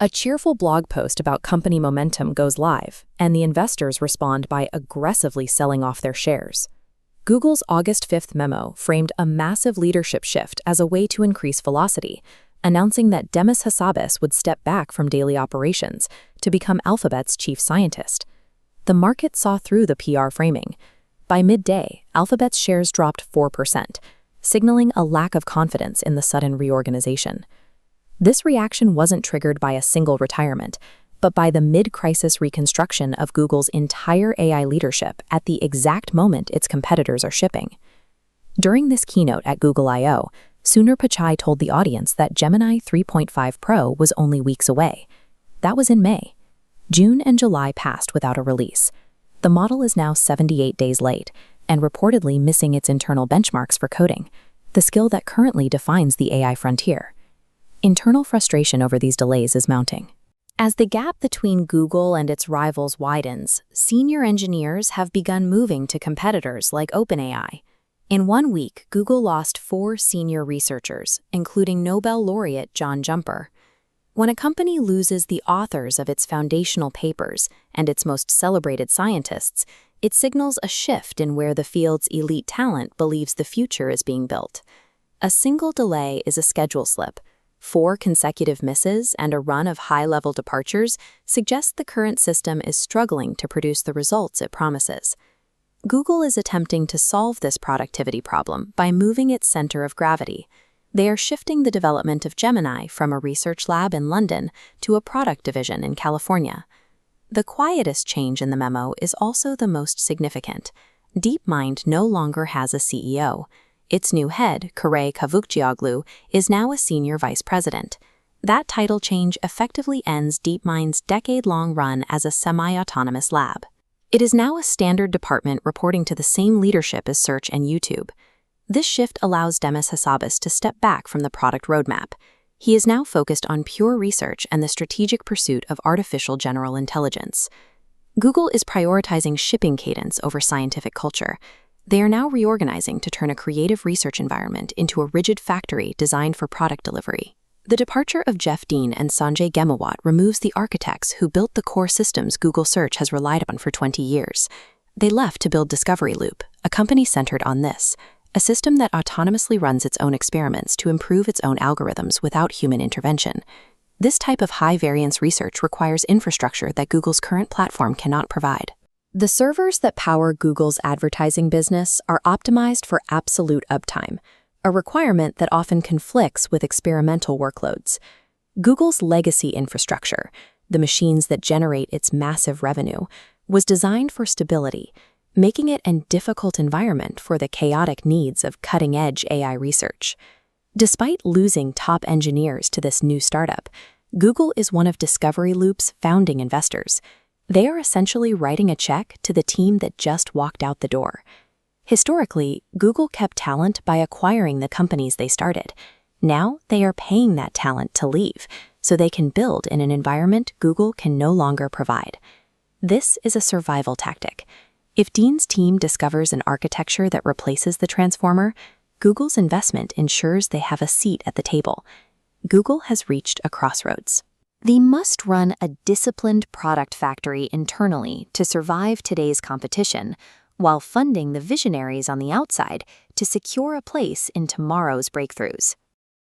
A cheerful blog post about company momentum goes live, and the investors respond by aggressively selling off their shares. Google's August 5th memo framed a massive leadership shift as a way to increase velocity, announcing that Demis Hassabis would step back from daily operations to become Alphabet's chief scientist. The market saw through the PR framing. By midday, Alphabet's shares dropped 4%, signaling a lack of confidence in the sudden reorganization. This reaction wasn't triggered by a single retirement, but by the mid-crisis reconstruction of Google's entire AI leadership at the exact moment its competitors are shipping. During this keynote at Google I/O, Sundar Pichai told the audience that Gemini 3.5 Pro was only weeks away. That was in May. June and July passed without a release. The model is now 78 days late, and reportedly missing its internal benchmarks for coding, the skill that currently defines the AI frontier. Internal frustration over these delays is mounting. As the gap between Google and its rivals widens, senior engineers have begun moving to competitors like OpenAI. In 1 week, Google lost 4 senior researchers, including Nobel laureate John Jumper. When a company loses the authors of its foundational papers and its most celebrated scientists, it signals a shift in where the field's elite talent believes the future is being built. A single delay is a schedule slip. 4 consecutive misses and a run of high-level departures suggest the current system is struggling to produce the results it promises. Google is attempting to solve this productivity problem by moving its center of gravity. They are shifting the development of Gemini from a research lab in London to a product division in California. The quietest change in the memo is also the most significant. DeepMind no longer has a CEO. Its new head, Kare Kavukcioglu, is now a senior vice president. That title change effectively ends DeepMind's decade-long run as a semi-autonomous lab. It is now a standard department reporting to the same leadership as Search and YouTube. This shift allows Demis Hassabis to step back from the product roadmap. He is now focused on pure research and the strategic pursuit of artificial general intelligence. Google is prioritizing shipping cadence over scientific culture. They are now reorganizing to turn a creative research environment into a rigid factory designed for product delivery. The departure of Jeff Dean and Sanjay Ghemawat removes the architects who built the core systems Google Search has relied on for 20 years. They left to build Discovery Loop, a company centered on this, a system that autonomously runs its own experiments to improve its own algorithms without human intervention. This type of high-variance research requires infrastructure that Google's current platform cannot provide. The servers that power Google's advertising business are optimized for absolute uptime, a requirement that often conflicts with experimental workloads. Google's legacy infrastructure, the machines that generate its massive revenue, was designed for stability, making it a difficult environment for the chaotic needs of cutting-edge AI research. Despite losing top engineers to this new startup, Google is one of Discovery Loop's founding investors. They are essentially writing a check to the team that just walked out the door. Historically, Google kept talent by acquiring the companies they started. Now they are paying that talent to leave, so they can build in an environment Google can no longer provide. This is a survival tactic. If Dean's team discovers an architecture that replaces the Transformer, Google's investment ensures they have a seat at the table. Google has reached a crossroads. They must run a disciplined product factory internally to survive today's competition, while funding the visionaries on the outside to secure a place in tomorrow's breakthroughs.